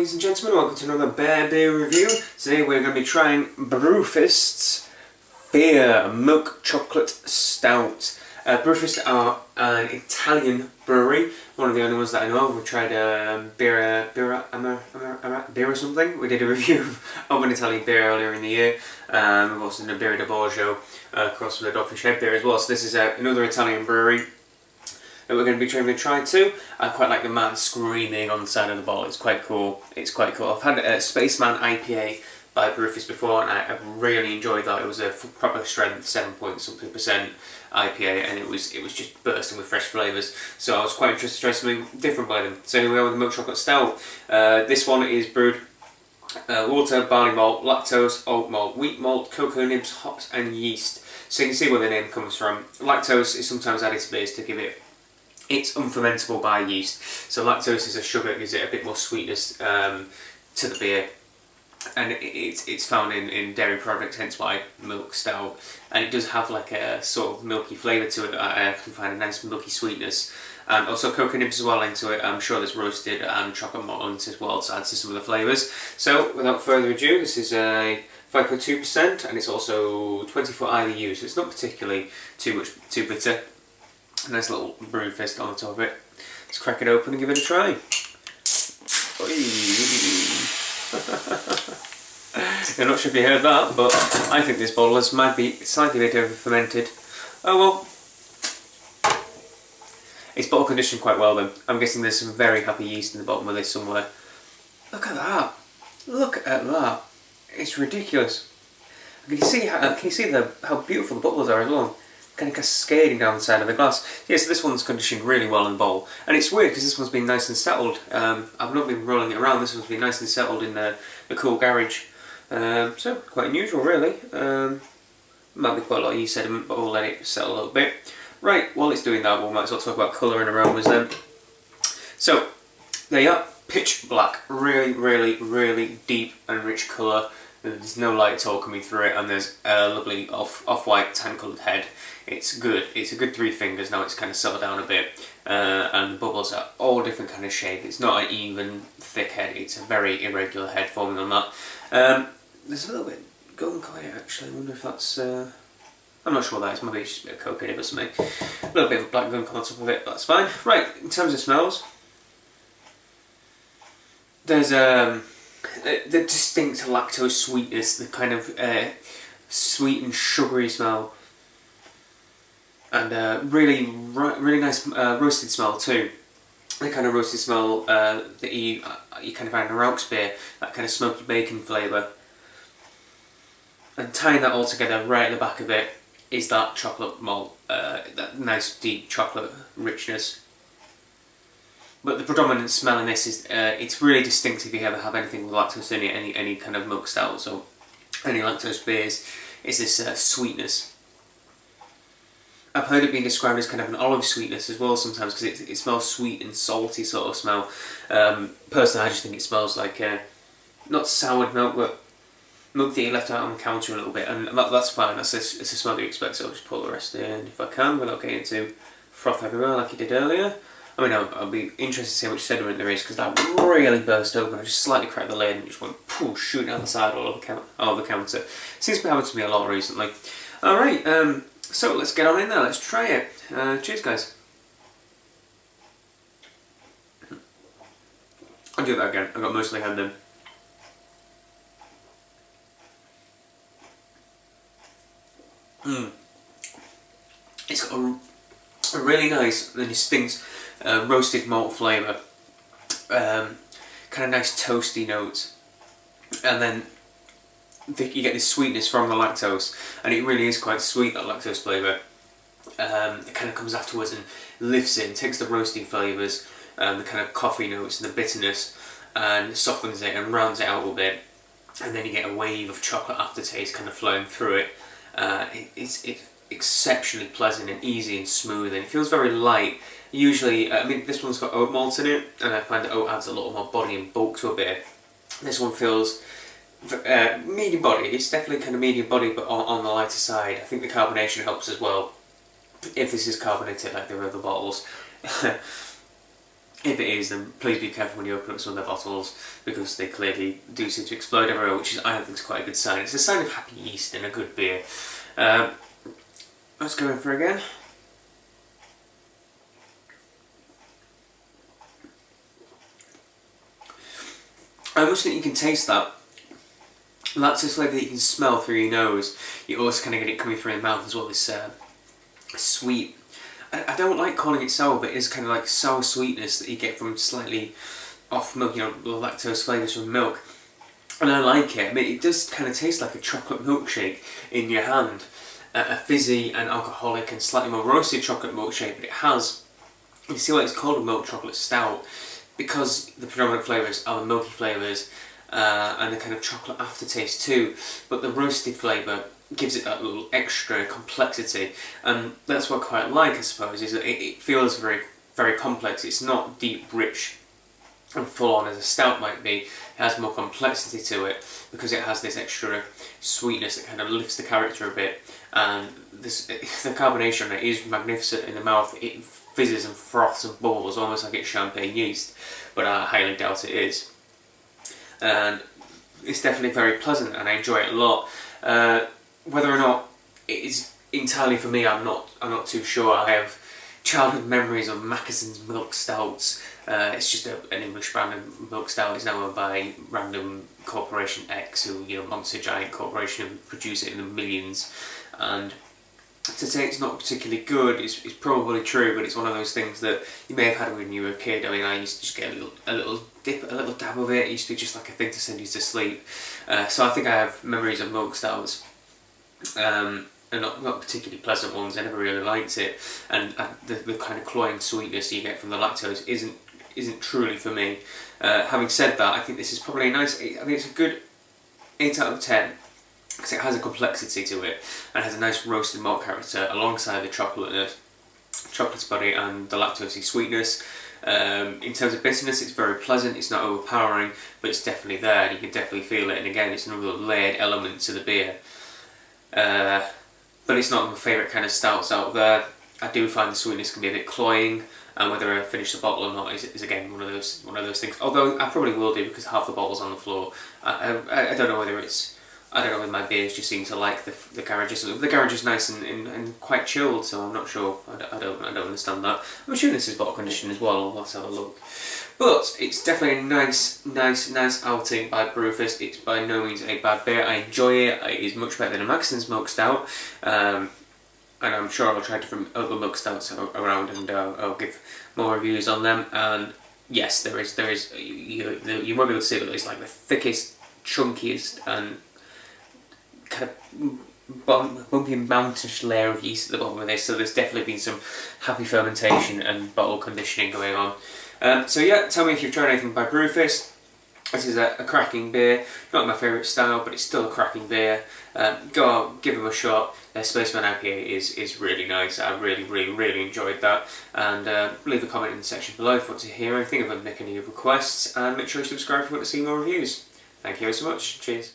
ladies and gentlemen, welcome to another beer review. Today we're going to be trying Brewfist's F.E.A.R Milk Chocolate Stout. Brewfist are an Italian brewery, one of the only ones that I know of. We tried beer or something. We did a review of an Italian beer earlier in the year. We've also done a Birra di Borgio across with a Dogfish Head beer as well. So this is another Italian brewery that we're going to be trying too. I quite like the man screaming on the side of the bottle. It's quite cool. I've had a Spaceman IPA by Brewfist before, and I've really enjoyed that. It was a proper strength 7-point-something% IPA, and it was just bursting with fresh flavours. So I was quite interested to try something different by them. So here we are with the milk chocolate stout. This one is brewed water, barley malt, lactose, oat malt, wheat malt, cocoa nibs, hops, and yeast. So you can see where the name comes from. Lactose is sometimes added to beers to give it. It's unfermentable by yeast, so lactose is a sugar that gives it a bit more sweetness to the beer, and it's found in dairy products, hence why milk stout. And it does have like a sort of milky flavour to it. I often find a nice milky sweetness, and also cocoa nibs as well into it. I'm sure there's roasted and chocolate malt as well to add to some of the flavours. So without further ado, this is a 5.2%, and it's also 24 IBU, so it's not particularly too bitter. Nice little Brewfist on the top of it. Let's crack it open and give it a try. I'm not sure if you heard that, but I think this bottle might be slightly a bit over fermented. Oh well. It's bottle conditioned quite well then. I'm guessing there's some very happy yeast in the bottom of this somewhere. Look at that. Look at that. It's ridiculous. Can you see how beautiful the bubbles are as well? Kind of cascading down the side of the glass. Yeah, so this one's conditioned really well in the bowl. And it's weird because this one's been nice and settled. I've not been rolling it around, this one's been nice and settled in the cool garage. So, quite unusual really. Might be quite a lot of yeast sediment, but we'll let it settle a little bit. Right, while it's doing that, we might as well talk about colour and aromas then. So, there you are. Pitch black. Really deep and rich colour. There's no light at all coming through it, and there's a lovely off-white tan coloured head. It's good. It's a good 3 fingers. Now it's kind of settled down a bit, and the bubbles are all different kind of shape. It's not an even thick head. It's a very irregular head forming on that. There's a little bit golden colour actually. I wonder if that's. I'm not sure what that is. Maybe it's just a bit of cocoa nib or something. A little bit of black gunk on top of it. But that's fine. Right. In terms of smells, there's the distinct lactose sweetness, the kind of sweet and sugary smell, and really nice roasted smell too. The kind of roasted smell that you kind of find in a Rauch's beer, that kind of smoky bacon flavour. And tying that all together right at the back of it is that chocolate malt, that nice deep chocolate richness. But the predominant smell in this is, it's really distinct if you ever have anything with lactose in it, any kind of milk stouts or any lactose beers, is this sweetness. I've heard it being described as kind of an olive sweetness as well sometimes, because it smells sweet and salty sort of smell. Personally, I just think it smells like, not soured milk, but milk that you left out on the counter a little bit, and that's fine, it's a smell that you expect, so I'll just pour the rest in if I can, without getting into froth everywhere like you did earlier. I mean, I'll be interested to see how much sediment there is, because that really burst open. I just slightly cracked the lid and just went poof, shooting out the side all over the counter. Seems to be happening to me a lot recently. Alright, so let's get on in there, let's try it. Cheers guys. I'll do that again, I've got mostly hand in. It's got a really nice and distinct roasted malt flavour, kind of nice toasty notes, and then you get this sweetness from the lactose, and it really is quite sweet, that lactose flavour. It kind of comes afterwards and lifts it and takes the roasting flavours, the kind of coffee notes and the bitterness, and softens it and rounds it out a little bit, and then you get a wave of chocolate aftertaste kind of flowing through it. It's exceptionally pleasant and easy and smooth, and it feels very light. Usually, I mean, this one's got oat malt in it, and I find that oat adds a lot more body and bulk to a beer. This one feels medium body. It's definitely kind of medium body, but on the lighter side. I think the carbonation helps as well, if this is carbonated like the other bottles. If it is, then please be careful when you open up some of their bottles, because they clearly do seem to explode everywhere, which is, I think, is quite a good sign. It's a sign of happy yeast in a good beer. Let's go in for again. I almost think you can taste that lactose flavour that you can smell through your nose. You also kind of get it coming through your mouth as well, this sweet. I don't like calling it sour, but it is kind of like sour sweetness that you get from slightly off milk, you know, lactose flavours from milk. And I like it. I mean, it does kind of taste like a chocolate milkshake in your hand. A fizzy and alcoholic and slightly more roasted chocolate milkshake, but it has, you see why it's called a milk chocolate stout, because the predominant flavours are the milky flavours and the kind of chocolate aftertaste too, but the roasted flavour gives it that little extra complexity, and that's what I quite like, I suppose, is that it feels very, very complex. It's not deep, rich and full on as a stout might be. It has more complexity to it because it has this extra sweetness that kind of lifts the character a bit, and the carbonation on it is magnificent in the mouth. It fizzes and froths and bubbles almost like it's champagne yeast, but I highly doubt it is. And it's definitely very pleasant and I enjoy it a lot. Whether or not it is entirely for me, I'm not too sure. I have childhood memories of Mackeson's milk stouts. It's just an English brand of milk stout. It's now owned by random Corporation X, who, you know, monster giant corporation, who produce it in the millions. And to say it's not particularly good is probably true, but it's one of those things that you may have had when you were a kid. I mean, I used to just get a little dip, a little dab of it. It used to be just like a thing to send you to sleep. So I think I have memories of milk stouts, and not particularly pleasant ones. I never really liked it, and the kind of cloying sweetness you get from the lactose isn't truly for me. Having said that, I think this is probably a nice. I think it's a good 8 out of 10. Because it has a complexity to it and has a nice roasted malt character alongside the chocolate body and the lactosey sweetness. In terms of bitterness, it's very pleasant. It's not overpowering, but it's definitely there and you can definitely feel it. And again, it's another layered element to the beer. But it's not my favourite kind of stouts out there. I do find the sweetness can be a bit cloying, and whether I finish the bottle or not is again one of those things. Although I probably will do, because half the bottle's on the floor. I don't know whether it's. I don't know whether my beers just seem to like the garage. The garage is nice and quite chilled, so I'm not sure. I don't understand that. I'm assuming this is bottle conditioned as well. Let's have a look. But it's definitely a nice outing by Brewfist. It's by no means a bad beer. I enjoy it. It is much better than a Mackeson's milk stout, and I'm sure I'll try different other milk stouts around, and I'll give more reviews on them. And yes, there is. You won't be able to see it, but it's like the thickest, chunkiest, and kind of bumpy and mountainish layer of yeast at the bottom of this, so there's definitely been some happy fermentation and bottle conditioning going on. So yeah, tell me if you've tried anything by Brewfist. This is a cracking beer, not my favourite style, but it's still a cracking beer. Go out, give them a shot. Their Spaceman IPA is really nice. I really enjoyed that. And leave a comment in the section below if you want to hear anything, if I make any requests, and make sure you subscribe if you want to see more reviews. Thank you so much. Cheers.